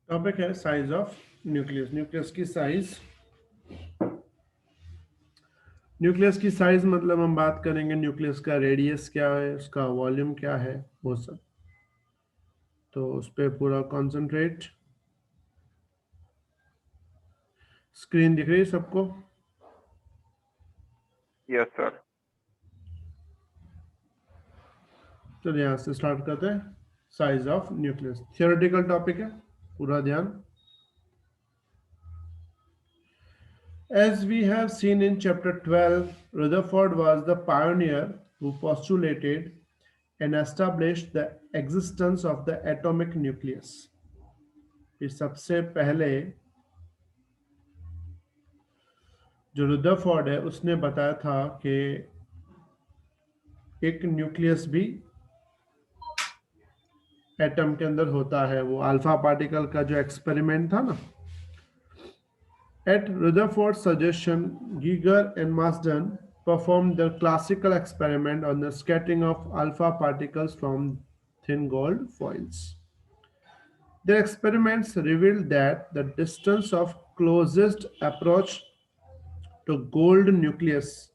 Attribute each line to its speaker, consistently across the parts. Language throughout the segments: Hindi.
Speaker 1: टॉपिक है साइज ऑफ न्यूक्लियस। न्यूक्लियस की साइज मतलब हम बात करेंगे न्यूक्लियस का रेडियस क्या है, उसका वॉल्यूम क्या है, वो सब। तो उस पर पूरा कंसंट्रेट। स्क्रीन दिख रही है सबको?
Speaker 2: Yes sir.
Speaker 1: चलिए यहाँ से स्टार्ट करते हैं। Size of nucleus theoretical topic है, पूरा ध्यान। As we have seen in chapter 12, Rutherford was the pioneer who postulated and established the existence of the atomic nucleus. ये सबसे पहले जो रुदरफोर्ड है उसने बताया था कि एक न्यूक्लियस भी एटम के अंदर होता है। वो अल्फा पार्टिकल का जो एक्सपेरिमेंट था ना, at Rutherford's suggestion, Giger and Marsden performed the classical experiment on the scattering of alpha particles from thin gold foils. Their experiments revealed that the distance of closest approach to gold nucleus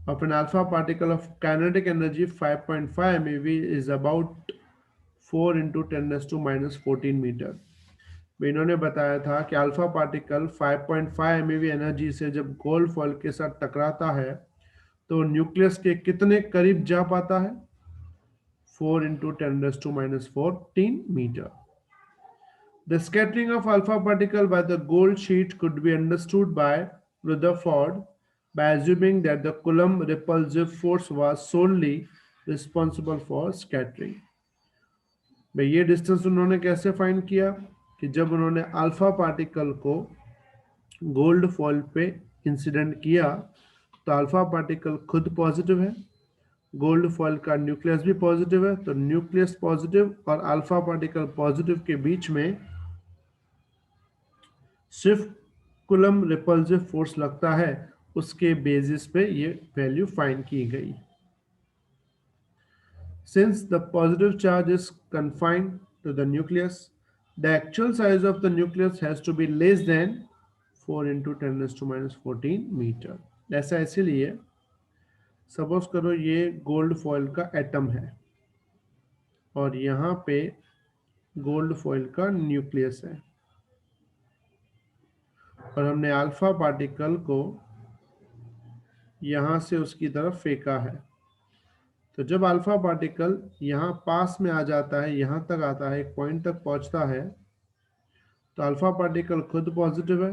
Speaker 1: of an alpha particle of kinetic energy 5.5 MeV is about 4 into 10 raised to minus 14 metre. इन्होंने बताया था कि अल्फा पार्टिकल 5.5 MeV एनर्जी से जब गोल्ड फॉइल के साथ टकराता है तो न्यूक्लियस के कितने करीब जा पाता है? 4 into 10 raised to minus 14 metre. The scattering of alpha particle by the gold sheet could be understood by Rutherford by assuming that the Coulomb repulsive force was solely responsible for scattering. भाई ये डिस्टेंस उन्होंने कैसे फाइंड किया कि जब उन्होंने अल्फा पार्टिकल को गोल्ड फॉइल पे इंसिडेंट किया तो अल्फा पार्टिकल खुद पॉजिटिव है, गोल्ड फॉइल का न्यूक्लियस भी पॉजिटिव है, तो न्यूक्लियस पॉजिटिव और अल्फा पार्टिकल पॉजिटिव के बीच में सिर्फ कुलम रिपल्सिव फोर्स लगता है, उसके बेसिस पे ये वैल्यू फाइंड की गई। Since the positive charge is confined to the nucleus, the actual size of the nucleus has to be less than 4 into 10 raised to minus 14 metre. ऐसा इसीलिए, सपोज करो ये गोल्ड फॉइल का एटम है और यहाँ पे गोल्ड फॉइल का न्यूक्लियस है और हमने अल्फा पार्टिकल को यहाँ से उसकी तरफ फेंका है। तो जब अल्फा पार्टिकल यहाँ पास में आ जाता है, यहाँ तक आता है, एक पॉइंट तक पहुँचता है, तो अल्फा पार्टिकल खुद पॉजिटिव है,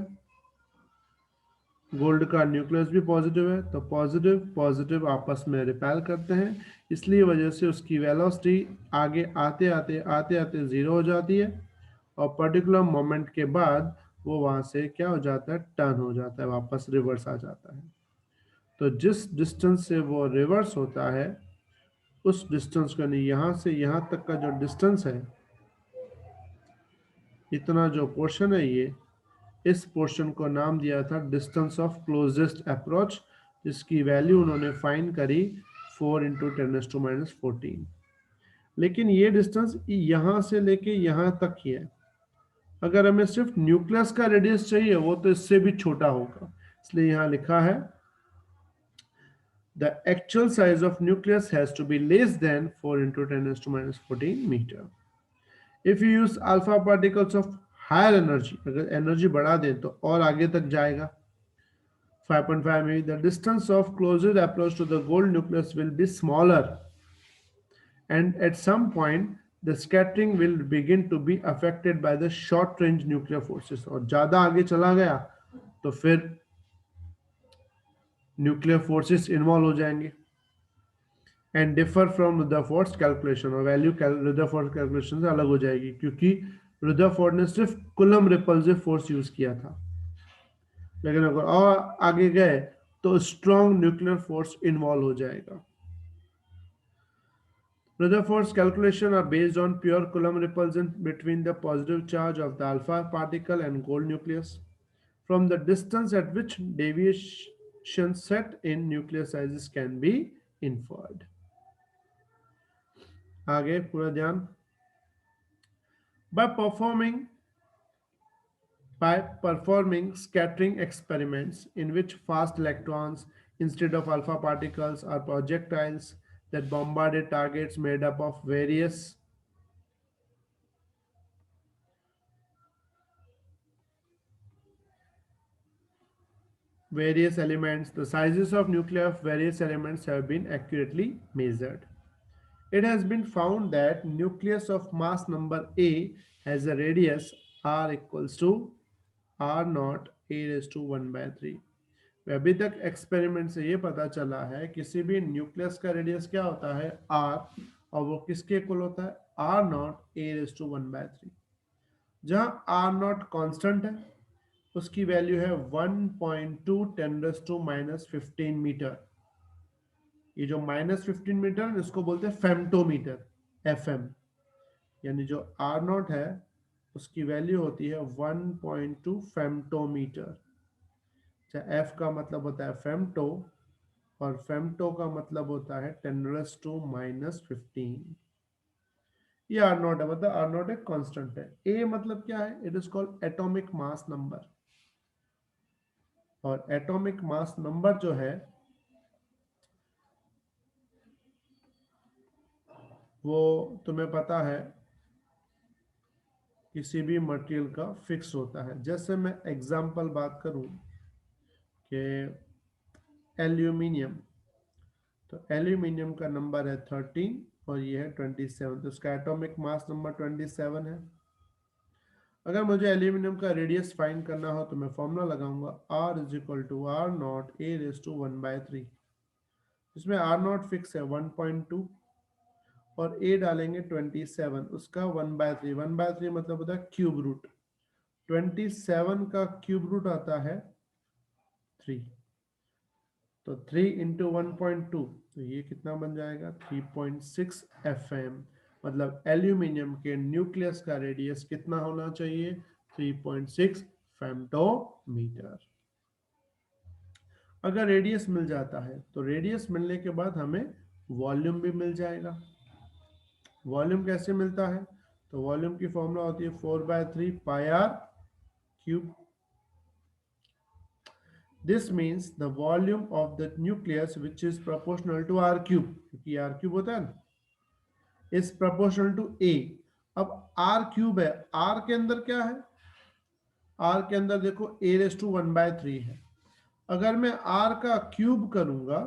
Speaker 1: गोल्ड का न्यूक्लियस भी पॉजिटिव है, तो पॉजिटिव पॉजिटिव आपस में रिपेल करते हैं, इसलिए वजह से उसकी वेलोसिटी आगे आते आते ज़ीरो हो जाती है और पर्टिकुलर मोमेंट के बाद वो वहाँ से क्या हो जाता है, टर्न हो जाता है, वापस रिवर्स आ जाता है। तो जिस डिस्टेंस से वो रिवर्स होता है उस डिस्टेंस को, नहीं यहाँ से यहाँ तक का जो डिस्टेंस है, इतना जो पोर्शन है ये, इस पोर्शन को नाम दिया था डिस्टेंस ऑफ क्लोजेस्ट अप्रोच, जिसकी वैल्यू उन्होंने फाइंड करी 4 into 10 raised to minus 14। लेकिन ये डिस्टेंस यहाँ से लेके यहाँ तक ही है। अगर हमें सिर्फ न्यूक्लियस का रेडियस चाहिए वो तो इससे भी छोटा होगा, इसलिए यहाँ लिखा है the actual size of nucleus has to be less than 4 into 10 raised to minus 14 meter. If you use alpha particles of higher energy, अगर एनर्जी बढ़ा दें तो और आगे तक जाएगा 5.5 में, the distance of closest approach to the gold nucleus will be smaller and at some point the scattering will begin to be affected by the short range nuclear forces। और ज़्यादा आगे चला गया तो फिर न्यूक्लियर फोर्सेस इन्वॉल्व हो जाएंगे and differ from Rutherford calculation, और वैल्यू रुदरफोर्ड कैलकुलेशन से अलग हो जाएगी क्योंकि रुदरफोर्ड ने सिर्फ कुलम रिपल्सिव फोर्स यूज किया था, लेकिन अगर और आगे गए तो स्ट्रॉन्ग न्यूक्लियर फोर्स इन्वॉल्व हो जाएगा। Rutherford's calculations are based on pure Coulomb repulsion between the positive charge of the alpha particle and gold nucleus. From the distance at which deviation set in nuclear sizes can be inferred. आगे पूरा ध्यान। By performing by performing scattering experiments in which fast electrons instead of alpha particles are projectiles that bombarded targets made up of various elements. The sizes of nuclei of various elements have been accurately measured. It has been found that nucleus of mass number A has a radius r equals to r naught a raised to 1 by 3. अभी तक एक्सपेरिमेंट से ये पता चला है किसी भी न्यूक्लियस का रेडियस क्या होता है r, और वो किसके इक्वल होता है r not a raise to 1 by 3। जहां r नॉट कांस्टेंट है उसकी वैल्यू है 1.2 10 रेज टू माइनस 15 मीटर। ये जो माइनस 15 मीटर इसको बोलते हैं फेम्टोमीटर एफएम, यानी जो आर नॉट है उसकी वैल्यू होती है 1.2 फेम्टोमीटर। एफ का मतलब होता है फेम्टो और फेम्टो का मतलब होता है 10 टू माइनस 15। ये आर नॉट है, मतलब आर नॉट एक कांस्टेंट है। ए मतलब क्या है, it is called atomic mass number, और एटॉमिक मास नंबर जो है वो तुम्हें पता है किसी भी मटेरियल का फिक्स होता है। जैसे मैं एग्जांपल बात करूं कि एल्यूमिनियम, तो एल्यूमिनियम का नंबर है 13 और ये है 27, तो उसका एटॉमिक मास नंबर 27 है। अगर मुझे एल्यूमिनियम का रेडियस फाइंड करना हो तो मैं फॉर्मूला लगाऊंगा R is equal to R not A raise to 1 by 3। इसमें आर नॉट फिक्स है 1.2 और ए डालेंगे 27, उसका 1 बाय 3। 1 बाय 3 मतलब होता है क्यूब रूट। 27 का क्यूब रूट आता है 3, तो 3 इंटू 1.2, तो ये कितना बन जाएगा 3.6 FM। मतलब एल्यूमिनियम के न्यूक्लियस का रेडियस कितना होना चाहिए 3.6 फेम्टोमीटर। अगर रेडियस मिल जाता है तो रेडियस मिलने के बाद हमें वॉल्यूम भी मिल जाएगा। वॉल्यूम कैसे मिलता है, तो वॉल्यूम की फॉर्मूला होती है 4/3 pi r cube. This means the volume of the nucleus which is proportional to r cube, क्योंकि r cube होता है ना, is proportional to a। अब r cube है, r के अंदर क्या है, r के अंदर देखो a रेज टू 1 बाय 3 है। अगर मैं r का क्यूब करूंगा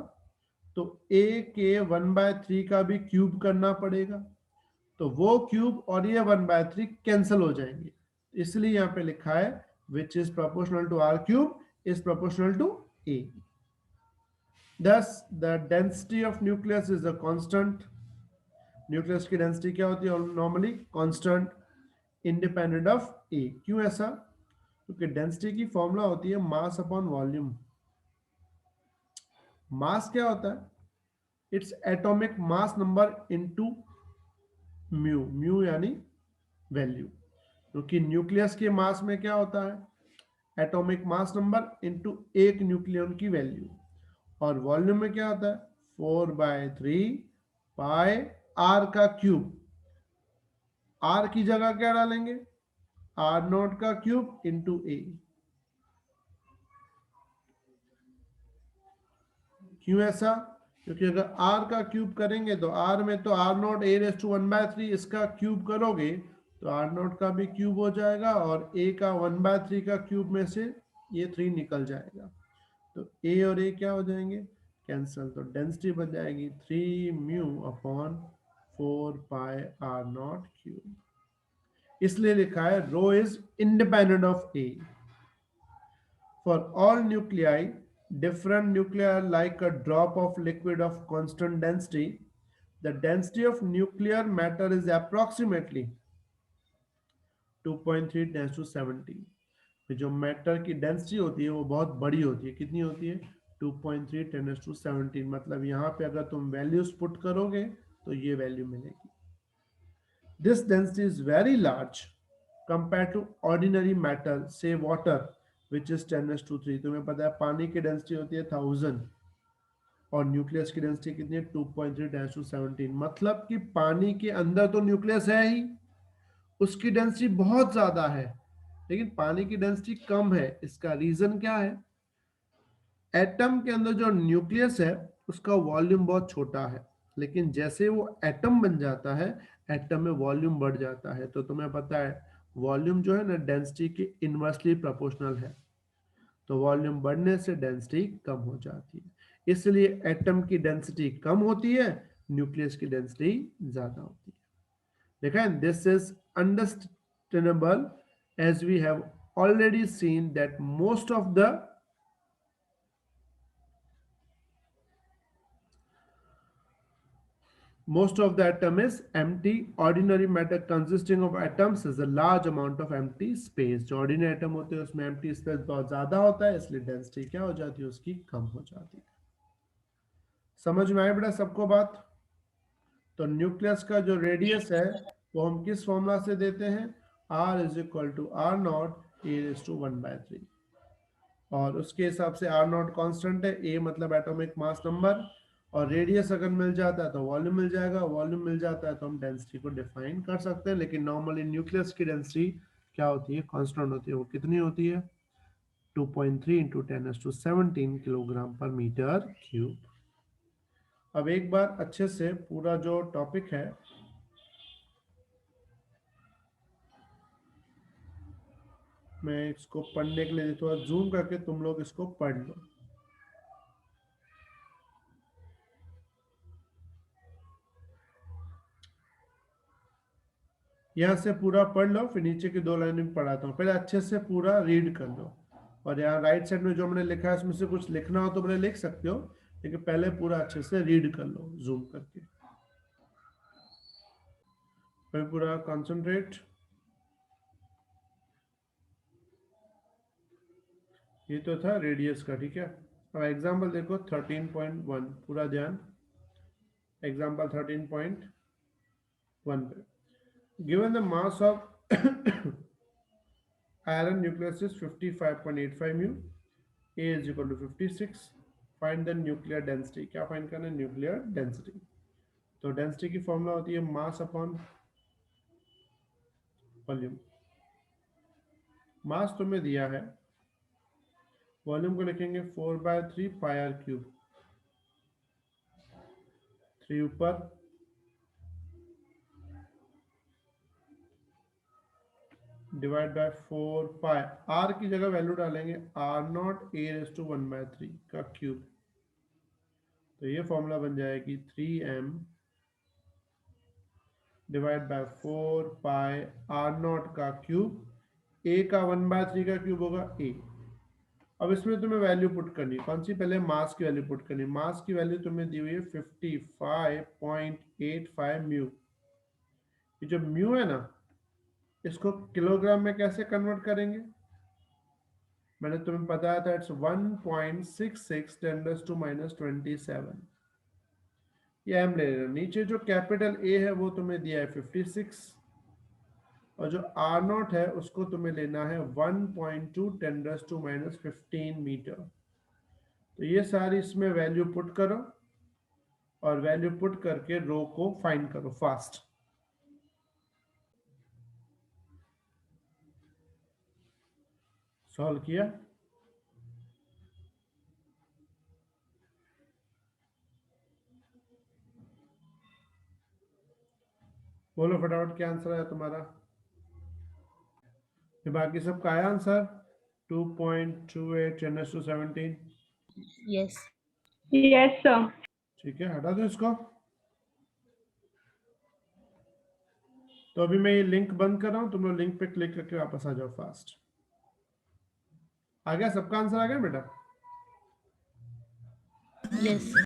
Speaker 1: तो a के 1 बाय 3 का भी क्यूब करना पड़ेगा, तो वो क्यूब और ये 1 बाय 3 कैंसिल हो जाएंगे, इसलिए यहाँ पे लिखा है which is proportional to r cube is proportional to A. Thus, the density of nucleus is a constant. Nucleus की density क्या होती है normally constant independent of A। क्यों ऐसा, क्योंकि density की formula होती है mass upon volume। mass क्या होता है, it's atomic mass number into mu, mu यानी वैल्यू। क्योंकि न्यूक्लियस के मास में क्या होता है एटॉमिक मास नंबर इंटू एक न्यूक्लियन की वैल्यू, और वॉल्यूम में क्या होता है 4/3 पाई आर का क्यूब। आर की जगह क्या डालेंगे आर नॉट का क्यूब इंटू ए। क्यों ऐसा, क्योंकि अगर आर का क्यूब करेंगे तो आर में तो R not A raise to 1/3, इसका क्यूब करोगे तो आर नॉट का भी क्यूब हो जाएगा और ए का 1/3 का क्यूब में से ये 3 निकल जाएगा, तो ए और ए क्या हो जाएंगे कैंसल, तो डेंसिटी बन जाएगी 3 mu upon 4 pi are not cube. इसलिए लिखा है rho is independent of A. For all nuclei, different nuclei are like a drop of liquid of constant density. The density of nuclear matter is approximately 2.3 10 to 17। जो मैटर की डेंसिटी होती है वो बहुत बड़ी होती है, कितनी होती है 2.3 10 to 17। मतलब यहाँ पे अगर तुम वैल्यूज पुट करोगे तो ये वैल्यू मिलेगी। This density is very large compare to ordinary matter से वाटर विच इज 10⁻3। तुम्हें पता है पानी की डेंसिटी होती है 1000 और न्यूक्लियस की डेंसिटी कितनी है 2.3 10 to 17। मतलब कि पानी के अंदर तो न्यूक्लियस है ही, उसकी डेंसिटी बहुत ज्यादा है, लेकिन पानी की डेंसिटी कम है। इसका रीजन क्या है? एटम के अंदर जो न्यूक्लियस है उसका वॉल्यूम बहुत छोटा है, लेकिन जैसे वो एटम बन जाता है, एटम में वॉल्यूम बढ़ जाता है। तो तुम्हें पता है वॉल्यूम जो है ना डेंसिटी के इनवर्सली प्रोपोर्शनल है। तो वॉल्यूम बढ़ने से डेंसिटी कम हो जाती है। इसलिए एटम की डेंसिटी कम होती है, न्यूक्लियस की डेंसिटी ज्यादा होती है। देखा है, this is understandable as we have already seen that most of the atom is empty. Ordinary matter consisting of atoms is a large amount of empty space. जो ordinary atom होते हैं उसमें empty space बहुत ज्यादा होता है, इसलिए density क्या हो जाती है उसकी कम हो जाती है। समझ में आए बेटा सबको बात? तो न्यूक्लियस का जो रेडियस है वो हम किस फॉर्मूला से देते हैं? R is equal to R not A is to 1/3। और उसके हिसाब से आर नॉट कॉन्स्टेंट है, ए मतलब एटॉमिक मास नंबर, और रेडियस अगर मिल जाता है तो वॉल्यूम मिल जाएगा, वॉल्यूम मिल जाता है तो हम डेंसिटी को डिफाइन कर सकते हैं। लेकिन नॉर्मली न्यूक्लियस की डेंसिटी क्या होती है? कांस्टेंट होती है। वो कितनी होती है? 2.3 इंटू 10⁻17 किलोग्राम पर मीटर क्यूब। अब एक बार अच्छे से पूरा जो टॉपिक है मैं इसको पढ़ने के लिए थोड़ा जूम करके तुम लोग इसको पढ़ लो। यहाँ से पूरा पढ़ लो, फिर नीचे की 2 लाइनें पढ़ाता हूँ। पहले अच्छे से पूरा रीड कर लो, और यहाँ राइट साइड में जो मैंने लिखा है उसमें से कुछ लिखना हो तो मैंने लिख सकते हो, लेकिन पहले पूरा अच्छे से रीड कर लो जूम करके। फिर पूरा कंसंट्रेट। ये तो था रेडियस का, ठीक है। अब एग्जाम्पल देखो 13.1, पूरा ध्यान। एग्जाम्पल 13.1 पे given the mass of iron nucleus is 55.85 mu, A is equal to 56, find the nuclear density। क्या फाइंड करना है? Nuclear density. तो डेंसिटी की फॉर्मूला होती है मास अपॉन वॉल्यूम। मास तुम्हें दिया है, वॉल्यूम को लिखेंगे 4/3 पाई आर क्यूब, 3 ऊपर डिवाइड बाय 4 पाई। आर की जगह वैल्यू डालेंगे R not A raise to 1/3 का क्यूब। तो ये फॉर्मूला बन जाएगी 3m divide by 4 pi are not का क्यूब। ए का 1/3 का क्यूब होगा ए। अब इसमें तुम्हें वैल्यू पुट करनी, कौन सी? पहले मास की वैल्यू पुट करनी। मास की वैल्यू तुम्हें दी हुई है 55.85 म्यू। ये जो म्यू है ना, इसको किलोग्राम में कैसे कन्वर्ट करेंगे? मैंने तुम्हें बताया था इट्स 1.66 10⁻⁻27। ये हम ले रहे हैं। नीचे जो कैपिटल ए है वो तुम्हें दिया है 56, और जो आर नॉट है उसको तुम्हें लेना है 1.2 10⁻⁻15 मीटर। तो ये सारी इसमें वैल्यू पुट करो, और वैल्यू पुट करके रो को फाइंड करो फास्ट। सॉल्व किया? बोलो फटाफट क्या आंसर आया तुम्हारा? ये बाकी सबका आया आंसर? 2.28 10⁻17।
Speaker 2: Yes.
Speaker 3: Yes, sir.
Speaker 1: ठीक है, हटा दो इसको। तो अभी मैं ये लिंक बंद कर रहा हूं, तुम लोग लिंक पे क्लिक करके वापस आ जाओ फास्ट। आ गया सबका आंसर? आ गया बेटा?
Speaker 2: Yes, sir.